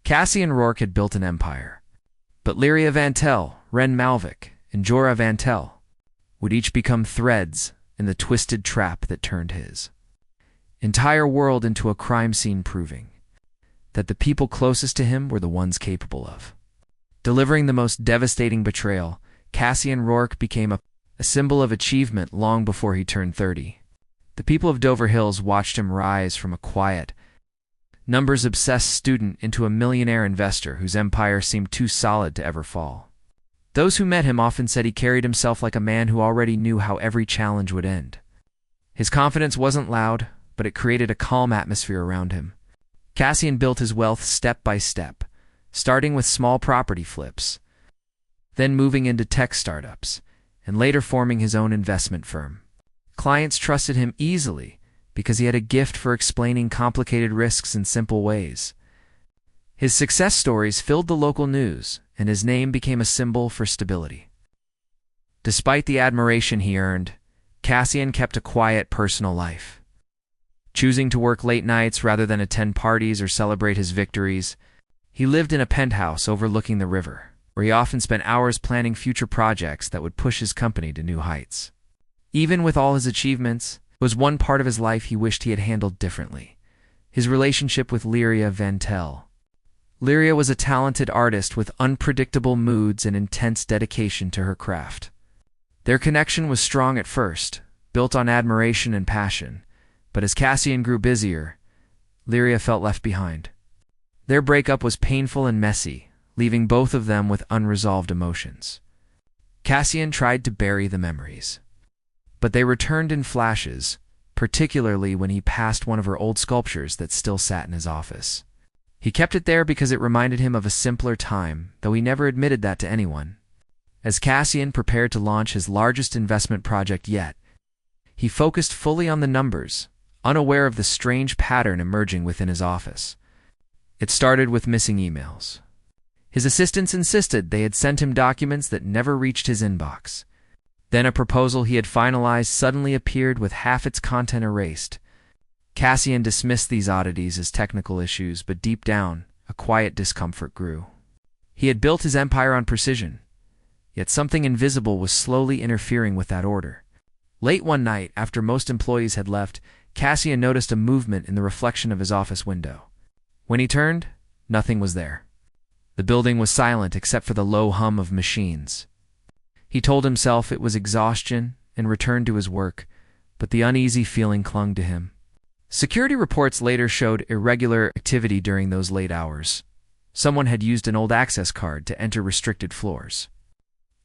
Cassian Rourke had built an empire, but Lyria Vantell, Ren Malvik, and Jorah Vantell would each become threads in the twisted trap that turned his entire world into a crime scene, proving that the people closest to him were the ones capable of delivering the most devastating betrayal. Cassian Rourke became a symbol of achievement long before he turned 30. The people of Dover Hills watched him rise from a quiet, numbers-obsessed student into a millionaire investor whose empire seemed too solid to ever fall. Those who met him often said he carried himself like a man who already knew how every challenge would end. His confidence wasn't loud, but it created a calm atmosphere around him. Cassian built his wealth step by step, starting with small property flips, then moving into tech startups, and later forming his own investment firm. Clients trusted him easily because he had a gift for explaining complicated risks in simple ways. His success stories filled the local news, and his name became a symbol for stability. Despite the admiration he earned, Cassian kept a quiet personal life. Choosing to work late nights rather than attend parties or celebrate his victories, he lived in a penthouse overlooking the river, where he often spent hours planning future projects that would push his company to new heights. Even with all his achievements, there was one part of his life he wished he had handled differently: his relationship with Lyria Vantell. Lyria was a talented artist with unpredictable moods and intense dedication to her craft. Their connection was strong at first, built on admiration and passion, but as Cassian grew busier, Lyria felt left behind. Their breakup was painful and messy, leaving both of them with unresolved emotions. Cassian tried to bury the memories, but they returned in flashes, particularly when he passed one of her old sculptures that still sat in his office. He kept it there because it reminded him of a simpler time, though he never admitted that to anyone. As Cassian prepared to launch his largest investment project yet, he focused fully on the numbers, unaware of the strange pattern emerging within his office. It started with missing emails. His assistants insisted they had sent him documents that never reached his inbox. Then a proposal he had finalized suddenly appeared with half its content erased. Cassian dismissed these oddities as technical issues, but deep down, a quiet discomfort grew. He had built his empire on precision, yet something invisible was slowly interfering with that order. Late one night, after most employees had left, Cassian noticed a movement in the reflection of his office window. When he turned, nothing was there. The building was silent except for the low hum of machines. He told himself it was exhaustion and returned to his work, but the uneasy feeling clung to him. Security reports later showed irregular activity during those late hours. Someone had used an old access card to enter restricted floors.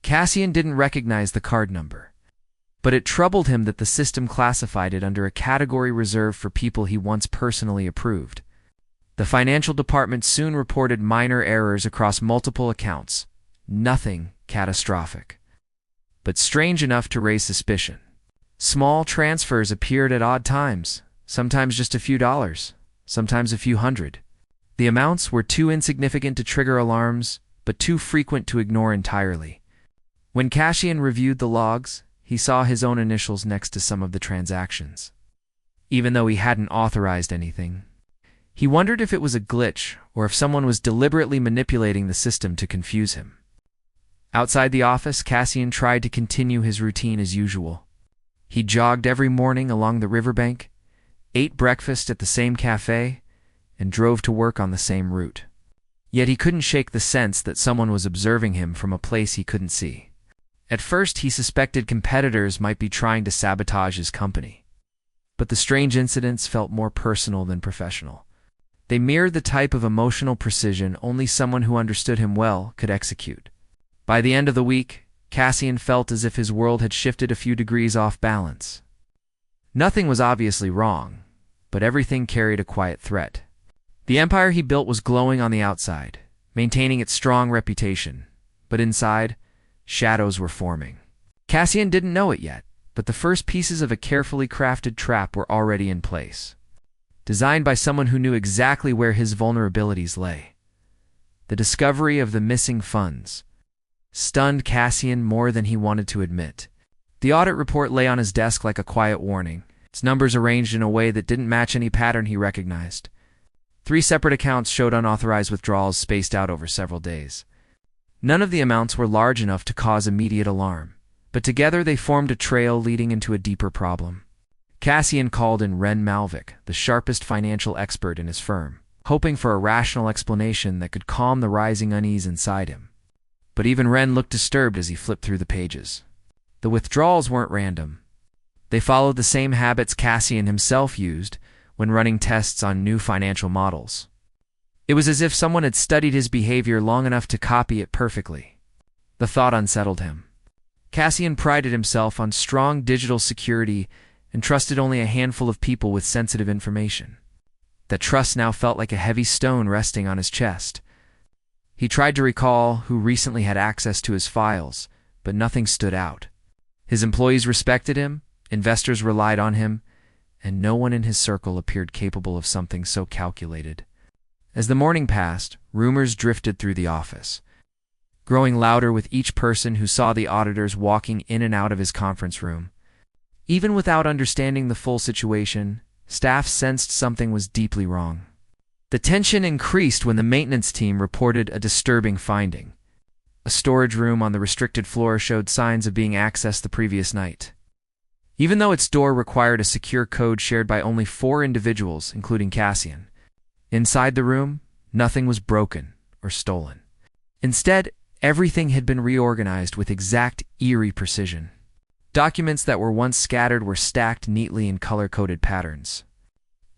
Cassian didn't recognize the card number, but it troubled him that the system classified it under a category reserved for people he once personally approved. The financial department soon reported minor errors across multiple accounts, nothing catastrophic, but strange enough to raise suspicion. Small transfers appeared at odd times, sometimes just a few dollars, sometimes a few hundred. The amounts were too insignificant to trigger alarms, but too frequent to ignore entirely. When Cassian reviewed the logs, he saw his own initials next to some of the transactions. Even though he hadn't authorized anything, he wondered if it was a glitch or if someone was deliberately manipulating the system to confuse him. Outside the office, Cassian tried to continue his routine as usual. He jogged every morning along the riverbank, ate breakfast at the same cafe, and drove to work on the same route. Yet he couldn't shake the sense that someone was observing him from a place he couldn't see. At first, he suspected competitors might be trying to sabotage his company. But the strange incidents felt more personal than professional. They mirrored the type of emotional precision only someone who understood him well could execute. By the end of the week, Cassian felt as if his world had shifted a few degrees off balance. Nothing was obviously wrong, but everything carried a quiet threat. The empire he built was glowing on the outside, maintaining its strong reputation, but inside, shadows were forming. Cassian didn't know it yet, but the first pieces of a carefully crafted trap were already in place, designed by someone who knew exactly where his vulnerabilities lay. The discovery of the missing funds stunned Cassian more than he wanted to admit. The audit report lay on his desk like a quiet warning, its numbers arranged in a way that didn't match any pattern he recognized. 3 separate accounts showed unauthorized withdrawals spaced out over several days. None of the amounts were large enough to cause immediate alarm, but together they formed a trail leading into a deeper problem. Cassian called in Ren Malvik, the sharpest financial expert in his firm, hoping for a rational explanation that could calm the rising unease inside him. But even Ren looked disturbed as he flipped through the pages. The withdrawals weren't random. They followed the same habits Cassian himself used when running tests on new financial models. It was as if someone had studied his behavior long enough to copy it perfectly. The thought unsettled him. Cassian prided himself on strong digital security and trusted only a handful of people with sensitive information. That trust now felt like a heavy stone resting on his chest. He tried to recall who recently had access to his files, but nothing stood out. His employees respected him, investors relied on him, and no one in his circle appeared capable of something so calculated. As the morning passed, rumors drifted through the office, growing louder with each person who saw the auditors walking in and out of his conference room. Even without understanding the full situation, staff sensed something was deeply wrong. The tension increased when the maintenance team reported a disturbing finding. A storage room on the restricted floor showed signs of being accessed the previous night. Even though its door required a secure code shared by only 4 individuals, including Cassian, inside the room, nothing was broken or stolen. Instead, everything had been reorganized with exact, eerie precision. Documents that were once scattered were stacked neatly in color-coded patterns.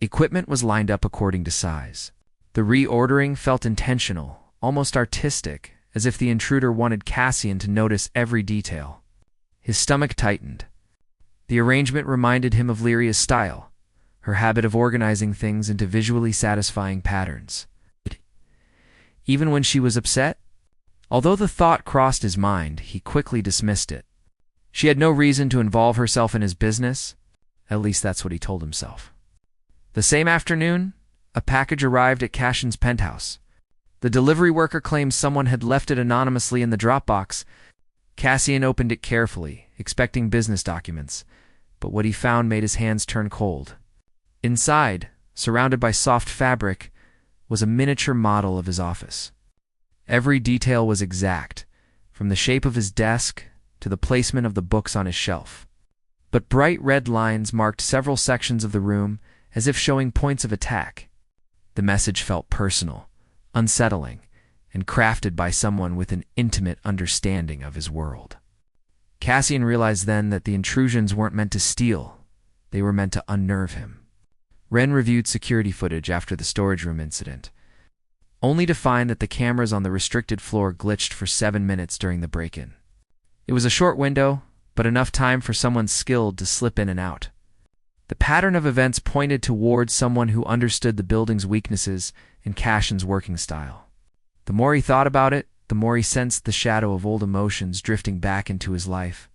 Equipment was lined up according to size. The reordering felt intentional, almost artistic, as if the intruder wanted Cassian to notice every detail. His stomach tightened. The arrangement reminded him of Lyria's style, her habit of organizing things into visually satisfying patterns. Even when she was upset? Although the thought crossed his mind, he quickly dismissed it. She had no reason to involve herself in his business. At least that's what he told himself. The same afternoon, a package arrived at Cassian's penthouse. The delivery worker claimed someone had left it anonymously in the drop box. Cassian opened it carefully, expecting business documents, but what he found made his hands turn cold. Inside, surrounded by soft fabric, was a miniature model of his office. Every detail was exact, from the shape of his desk to the placement of the books on his shelf. But bright red lines marked several sections of the room, as if showing points of attack. The message felt personal, unsettling, and crafted by someone with an intimate understanding of his world. Cassian realized then that the intrusions weren't meant to steal, they were meant to unnerve him. Ren reviewed security footage after the storage room incident, only to find that the cameras on the restricted floor glitched for 7 minutes during the break-in. It was a short window, but enough time for someone skilled to slip in and out. The pattern of events pointed towards someone who understood the building's weaknesses and Cassian's working style. The more he thought about it, the more he sensed the shadow of old emotions drifting back into his life.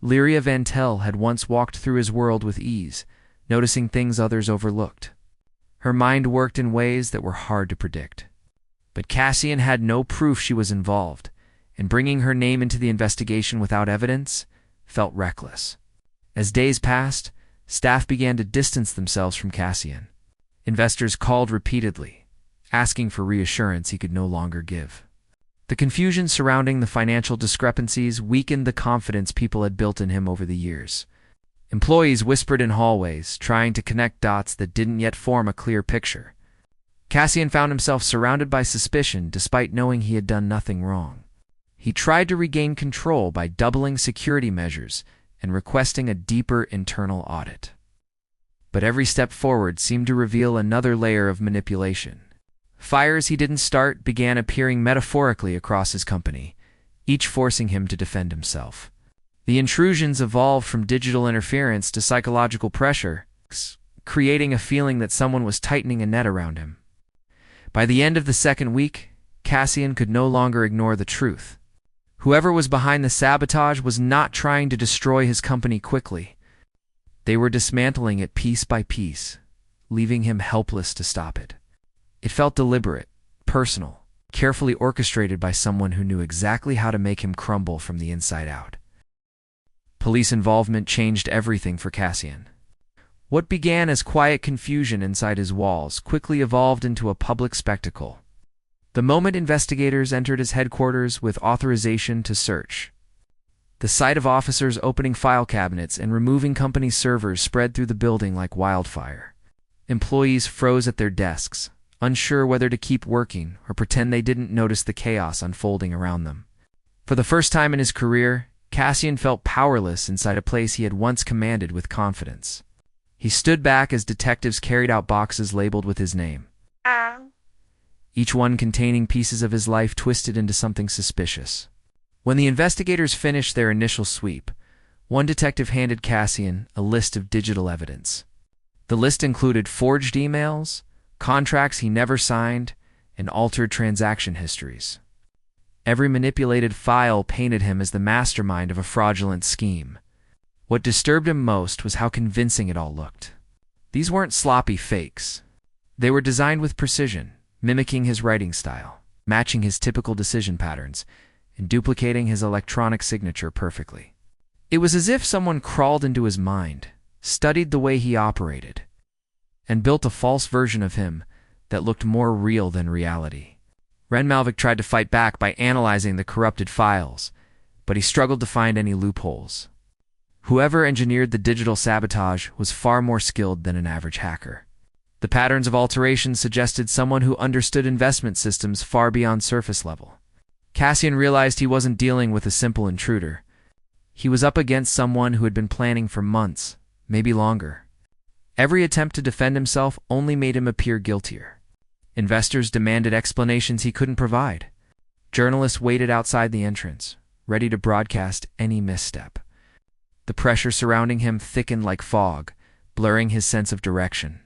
Lyria Vantell had once walked through his world with ease, noticing things others overlooked. Her mind worked in ways that were hard to predict. But Cassian had no proof she was involved, and bringing her name into the investigation without evidence felt reckless. As days passed, staff began to distance themselves from Cassian. Investors called repeatedly, asking for reassurance he could no longer give. The confusion surrounding the financial discrepancies weakened the confidence people had built in him over the years. Employees whispered in hallways, trying to connect dots that didn't yet form a clear picture. Cassian found himself surrounded by suspicion despite knowing he had done nothing wrong. He tried to regain control by doubling security measures and requesting a deeper internal audit. But every step forward seemed to reveal another layer of manipulation. Fires he didn't start began appearing metaphorically across his company, each forcing him to defend himself. The intrusions evolved from digital interference to psychological pressure, creating a feeling that someone was tightening a net around him. By the end of the second week, Cassian could no longer ignore the truth. Whoever was behind the sabotage was not trying to destroy his company quickly. They were dismantling it piece by piece, leaving him helpless to stop it. It felt deliberate, personal, carefully orchestrated by someone who knew exactly how to make him crumble from the inside out. Police involvement changed everything for Cassian. What began as quiet confusion inside his walls quickly evolved into a public spectacle. The moment investigators entered his headquarters with authorization to search, the sight of officers opening file cabinets and removing company servers spread through the building like wildfire. Employees froze at their desks, unsure whether to keep working or pretend they didn't notice the chaos unfolding around them. For the first time in his career, Cassian felt powerless inside a place he had once commanded with confidence. He stood back as detectives carried out boxes labeled with his name, each one containing pieces of his life twisted into something suspicious. When the investigators finished their initial sweep, one detective handed Cassian a list of digital evidence. The list included forged emails, contracts he never signed, and altered transaction histories. Every manipulated file painted him as the mastermind of a fraudulent scheme. What disturbed him most was how convincing it all looked. These weren't sloppy fakes. They were designed with precision, mimicking his writing style, matching his typical decision patterns, and duplicating his electronic signature perfectly. It was as if someone crawled into his mind, studied the way he operated, and built a false version of him that looked more real than reality. Ren Malvik tried to fight back by analyzing the corrupted files, but he struggled to find any loopholes. Whoever engineered the digital sabotage was far more skilled than an average hacker. The patterns of alteration suggested someone who understood investment systems far beyond surface level. Cassian realized he wasn't dealing with a simple intruder. He was up against someone who had been planning for months, maybe longer. Every attempt to defend himself only made him appear guiltier. Investors demanded explanations he couldn't provide. Journalists waited outside the entrance, ready to broadcast any misstep. The pressure surrounding him thickened like fog, blurring his sense of direction.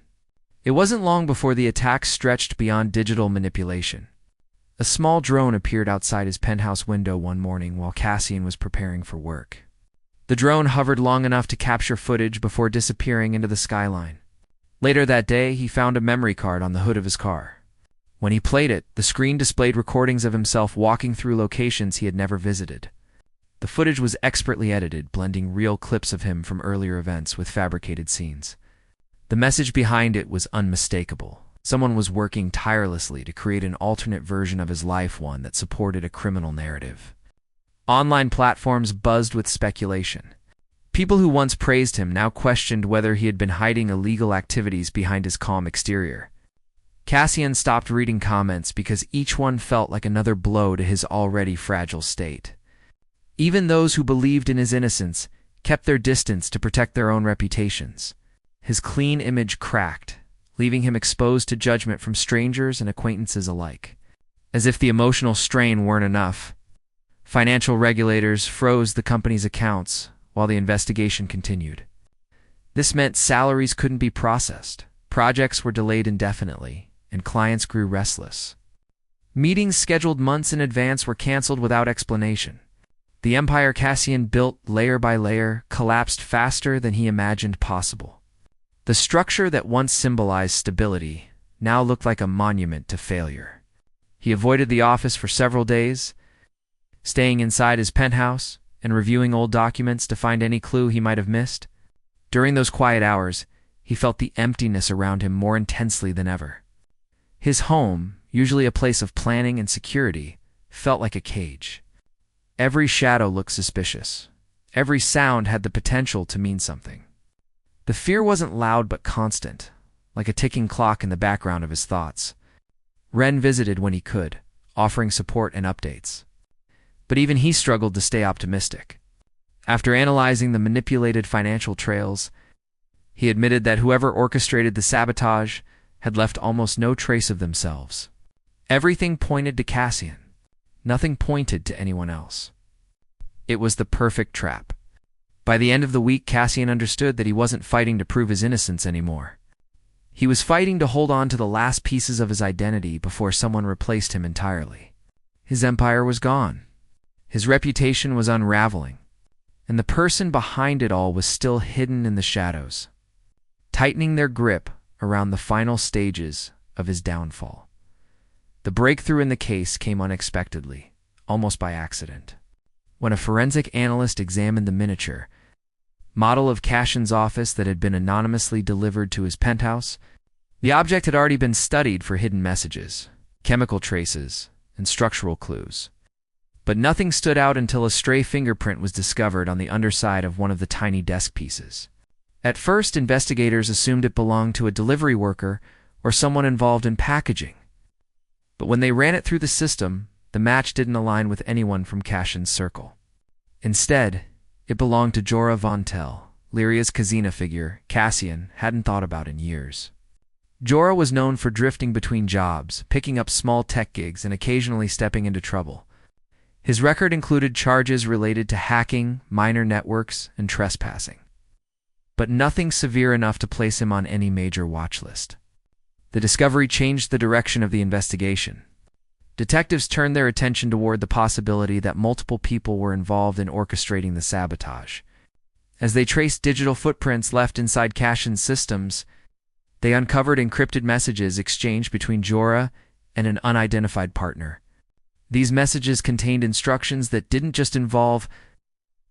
It wasn't long before the attack stretched beyond digital manipulation. A small drone appeared outside his penthouse window one morning while Cassian was preparing for work. The drone hovered long enough to capture footage before disappearing into the skyline. Later that day, he found a memory card on the hood of his car. When he played it, the screen displayed recordings of himself walking through locations he had never visited. The footage was expertly edited, blending real clips of him from earlier events with fabricated scenes. The message behind it was unmistakable. Someone was working tirelessly to create an alternate version of his life, one that supported a criminal narrative. Online platforms buzzed with speculation. People who once praised him now questioned whether he had been hiding illegal activities behind his calm exterior. Cassian stopped reading comments because each one felt like another blow to his already fragile state. Even those who believed in his innocence kept their distance to protect their own reputations. His clean image cracked, leaving him exposed to judgment from strangers and acquaintances alike. As if the emotional strain weren't enough, financial regulators froze the company's accounts while the investigation continued. This meant salaries couldn't be processed, projects were delayed indefinitely, and clients grew restless. Meetings scheduled months in advance were canceled without explanation. The empire Cassian built layer by layer collapsed faster than he imagined possible. The structure that once symbolized stability now looked like a monument to failure. He avoided the office for several days, staying inside his penthouse and reviewing old documents to find any clue he might have missed. During those quiet hours, he felt the emptiness around him more intensely than ever. His home, usually a place of planning and security, felt like a cage. Every shadow looked suspicious. Every sound had the potential to mean something. The fear wasn't loud but constant, like a ticking clock in the background of his thoughts. Ren visited when he could, offering support and updates. But even he struggled to stay optimistic. After analyzing the manipulated financial trails, he admitted that whoever orchestrated the sabotage had left almost no trace of themselves. Everything pointed to Cassian. Nothing pointed to anyone else. It was the perfect trap. By the end of the week, Cassian understood that he wasn't fighting to prove his innocence anymore. He was fighting to hold on to the last pieces of his identity before someone replaced him entirely. His empire was gone. His reputation was unraveling. And the person behind it all was still hidden in the shadows, tightening their grip around the final stages of his downfall. The breakthrough in the case came unexpectedly, almost by accident. When a forensic analyst examined the miniature, model of Cassian's office that had been anonymously delivered to his penthouse. The object had already been studied for hidden messages, chemical traces, and structural clues. But nothing stood out until a stray fingerprint was discovered on the underside of one of the tiny desk pieces. At first, investigators assumed it belonged to a delivery worker or someone involved in packaging. But when they ran it through the system, the match didn't align with anyone from Cassian's circle. Instead, it belonged to Jorah Vantell, Lyria's casino figure Cassian hadn't thought about in years. Jorah was known for drifting between jobs, picking up small tech gigs, and occasionally stepping into trouble. His record included charges related to hacking, minor networks, and trespassing. But nothing severe enough to place him on any major watch list. The discovery changed the direction of the investigation. Detectives turned their attention toward the possibility that multiple people were involved in orchestrating the sabotage. As they traced digital footprints left inside Cassian's systems, they uncovered encrypted messages exchanged between Jorah and an unidentified partner. These messages contained instructions that didn't just involve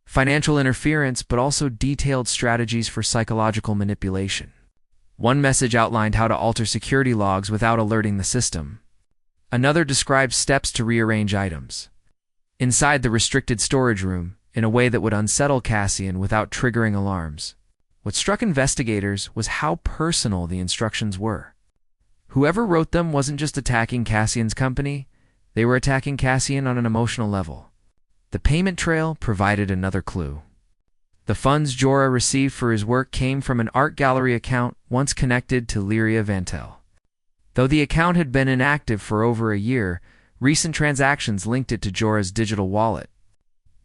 financial interference, but also detailed strategies for psychological manipulation. One message outlined how to alter security logs without alerting the system. Another described steps to rearrange items inside the restricted storage room in a way that would unsettle Cassian without triggering alarms. What struck investigators was how personal the instructions were. Whoever wrote them wasn't just attacking Cassian's company, they were attacking Cassian on an emotional level. The payment trail provided another clue. The funds Jorah received for his work came from an art gallery account once connected to Lyria Vantell. Though the account had been inactive for over a year, recent transactions linked it to Jorah's digital wallet.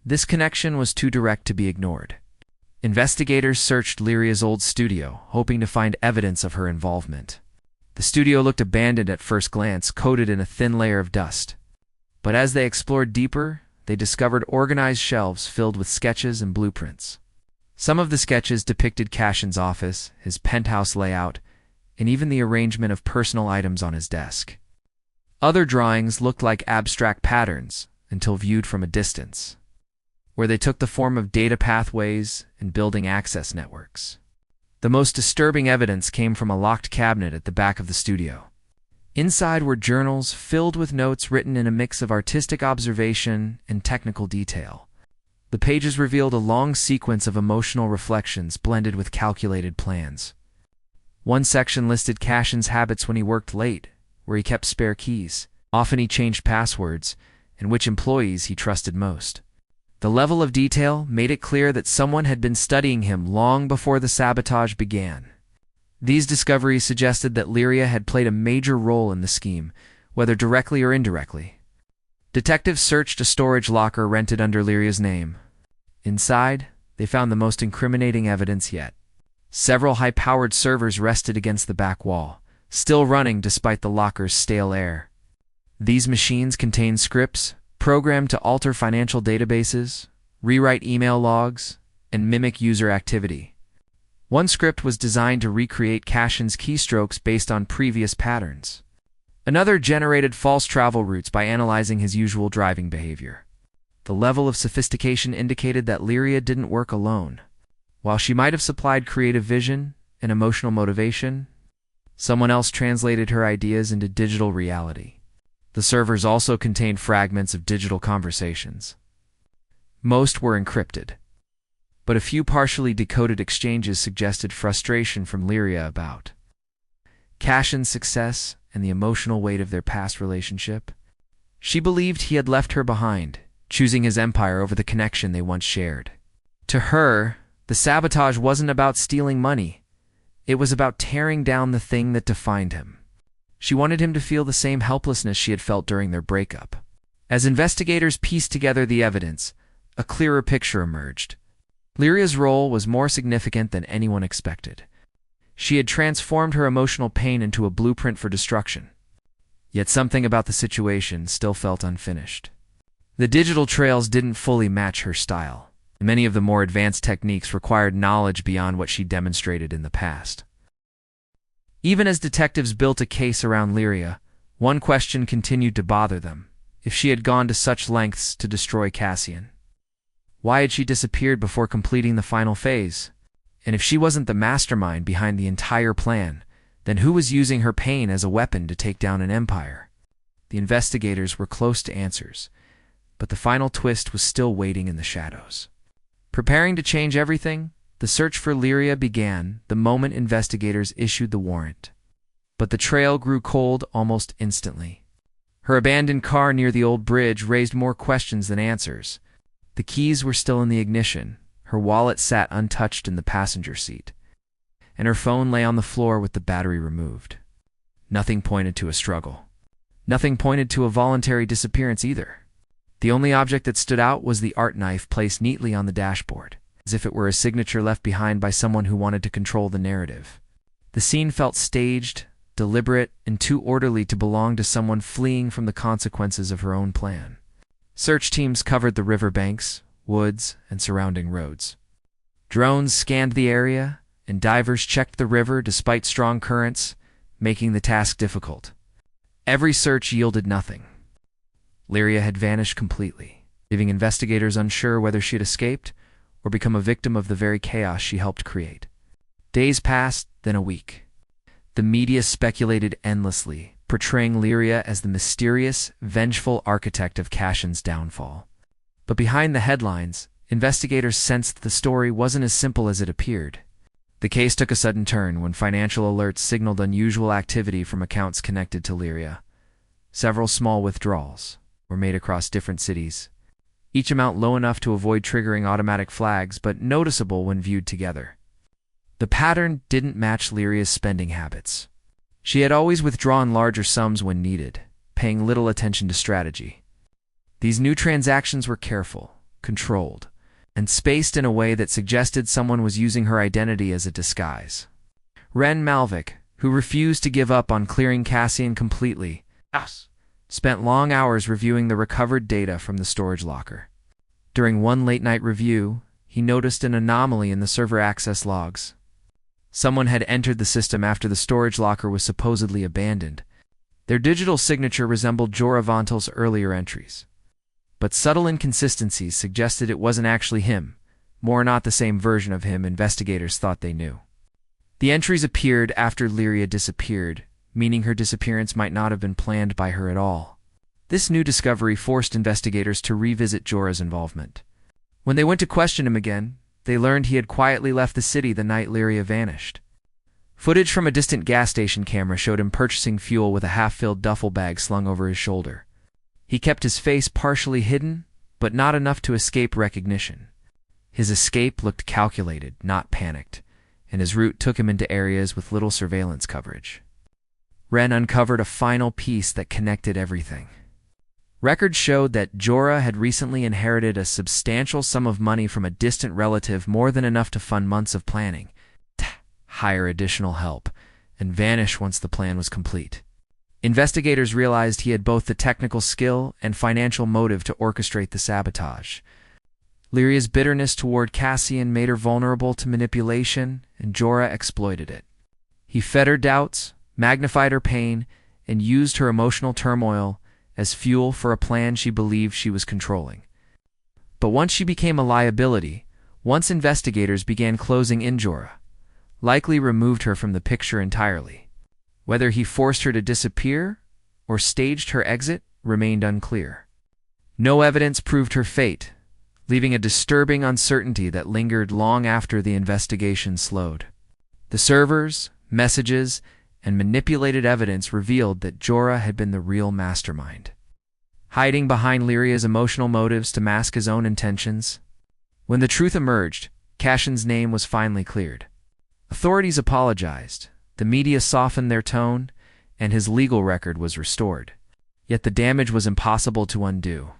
This connection was too direct to be ignored. Investigators searched Lyria's old studio, hoping to find evidence of her involvement. The studio looked abandoned at first glance, coated in a thin layer of dust. But as they explored deeper, they discovered organized shelves filled with sketches and blueprints. Some of the sketches depicted Cassian's office, his penthouse layout, and even the arrangement of personal items on his desk. Other drawings looked like abstract patterns until viewed from a distance, where they took the form of data pathways and building access networks. The most disturbing evidence came from a locked cabinet at the back of the studio. Inside were journals filled with notes written in a mix of artistic observation and technical detail. The pages revealed a long sequence of emotional reflections blended with calculated plans. One section listed Cassian's habits when he worked late, where he kept spare keys. Often he changed passwords, and which employees he trusted most. The level of detail made it clear that someone had been studying him long before the sabotage began. These discoveries suggested that Lyria had played a major role in the scheme, whether directly or indirectly. Detectives searched a storage locker rented under Lyria's name. Inside, they found the most incriminating evidence yet. Several high-powered servers rested against the back wall, still running despite the locker's stale air. These machines contained scripts programmed to alter financial databases, rewrite email logs, and mimic user activity. One script was designed to recreate Cassian's keystrokes based on previous patterns. Another generated false travel routes by analyzing his usual driving behavior. The level of sophistication indicated that Lyria didn't work alone. While she might have supplied creative vision and emotional motivation, someone else translated her ideas into digital reality. The servers also contained fragments of digital conversations. Most were encrypted, but a few partially decoded exchanges suggested frustration from Lyria about Cassian's success and the emotional weight of their past relationship. She believed he had left her behind, choosing his empire over the connection they once shared. To her, the sabotage wasn't about stealing money. It was about tearing down the thing that defined him. She wanted him to feel the same helplessness she had felt during their breakup. As investigators pieced together the evidence, a clearer picture emerged. Lyria's role was more significant than anyone expected. She had transformed her emotional pain into a blueprint for destruction. Yet something about the situation still felt unfinished. The digital trails didn't fully match her style. Many of the more advanced techniques required knowledge beyond what she demonstrated in the past. Even as detectives built a case around Lyria, one question continued to bother them: if she had gone to such lengths to destroy Cassian. Why had she disappeared before completing the final phase? And if she wasn't the mastermind behind the entire plan, then who was using her pain as a weapon to take down an empire? The investigators were close to answers, but the final twist was still waiting in the shadows. Preparing to change everything, the search for Lyria began the moment investigators issued the warrant. But the trail grew cold almost instantly. Her abandoned car near the old bridge raised more questions than answers. The keys were still in the ignition, her wallet sat untouched in the passenger seat, and her phone lay on the floor with the battery removed. Nothing pointed to a struggle. Nothing pointed to a voluntary disappearance either. The only object that stood out was the art knife placed neatly on the dashboard, as if it were a signature left behind by someone who wanted to control the narrative. The scene felt staged, deliberate, and too orderly to belong to someone fleeing from the consequences of her own plan. Search teams covered the riverbanks, woods, and surrounding roads. Drones scanned the area, and divers checked the river despite strong currents, making the task difficult. Every search yielded nothing. Lyria had vanished completely, leaving investigators unsure whether she had escaped or become a victim of the very chaos she helped create. Days passed, then a week. The media speculated endlessly, portraying Lyria as the mysterious, vengeful architect of Cassian's downfall. But behind the headlines, investigators sensed the story wasn't as simple as it appeared. The case took a sudden turn when financial alerts signaled unusual activity from accounts connected to Lyria. Several small withdrawals were made across different cities, each amount low enough to avoid triggering automatic flags, but noticeable when viewed together. The pattern didn't match Lyria's spending habits. She had always withdrawn larger sums when needed, paying little attention to strategy. These new transactions were careful, controlled, and spaced in a way that suggested someone was using her identity as a disguise. Ren Malvik, who refused to give up on clearing Cassian completely, spent long hours reviewing the recovered data from the storage locker. During one late-night review, he noticed an anomaly in the server access logs. Someone had entered the system after the storage locker was supposedly abandoned. Their digital signature resembled Jorah Vantell's earlier entries. But subtle inconsistencies suggested it wasn't actually him, more not the same version of him investigators thought they knew. The entries appeared after Lyria disappeared, meaning her disappearance might not have been planned by her at all. This new discovery forced investigators to revisit Jorah's involvement. When they went to question him again, they learned he had quietly left the city the night Lyria vanished. Footage from a distant gas station camera showed him purchasing fuel with a half-filled duffel bag slung over his shoulder. He kept his face partially hidden, but not enough to escape recognition. His escape looked calculated, not panicked, and his route took him into areas with little surveillance coverage. Ren uncovered a final piece that connected everything. Records showed that Jorah had recently inherited a substantial sum of money from a distant relative, more than enough to fund months of planning, hire additional help, and vanish once the plan was complete. Investigators realized he had both the technical skill and financial motive to orchestrate the sabotage. Lyria's bitterness toward Cassian made her vulnerable to manipulation, and Jorah exploited it. He fed her doubts, magnified her pain, and used her emotional turmoil as fuel for a plan she believed she was controlling. But once she became a liability, once investigators began closing in Jorah, likely removed her from the picture entirely. Whether he forced her to disappear or staged her exit remained unclear. No evidence proved her fate, leaving a disturbing uncertainty that lingered long after the investigation slowed. The servers, messages, and manipulated evidence revealed that Jorah had been the real mastermind, hiding behind Lyria's emotional motives to mask his own intentions. When the truth emerged, Cassian's name was finally cleared. Authorities apologized, the media softened their tone, and his legal record was restored. Yet the damage was impossible to undo.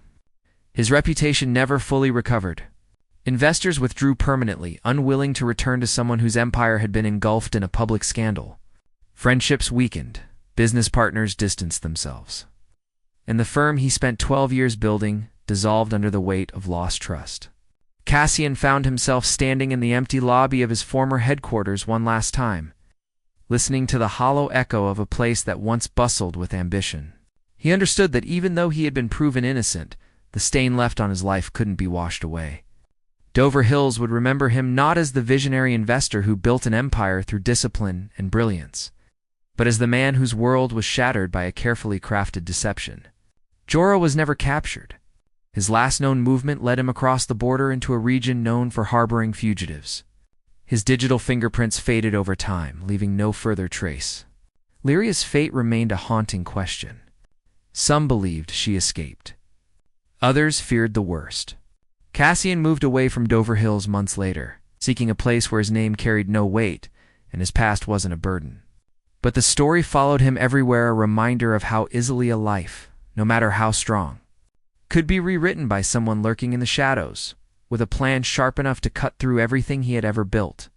His reputation never fully recovered. Investors withdrew permanently, unwilling to return to someone whose empire had been engulfed in a public scandal. Friendships weakened, business partners distanced themselves. And the firm he spent 12 years building dissolved under the weight of lost trust. Cassian found himself standing in the empty lobby of his former headquarters one last time, listening to the hollow echo of a place that once bustled with ambition. He understood that even though he had been proven innocent, the stain left on his life couldn't be washed away. Dover Hills would remember him not as the visionary investor who built an empire through discipline and brilliance, but as the man whose world was shattered by a carefully crafted deception. Jorah was never captured. His last known movement led him across the border into a region known for harboring fugitives. His digital fingerprints faded over time, leaving no further trace. Lyria's fate remained a haunting question. Some believed she escaped. Others feared the worst. Cassian moved away from Dover Hills months later, seeking a place where his name carried no weight and his past wasn't a burden. But the story followed him everywhere, a reminder of how easily a life, no matter how strong, could be rewritten by someone lurking in the shadows, with a plan sharp enough to cut through everything he had ever built.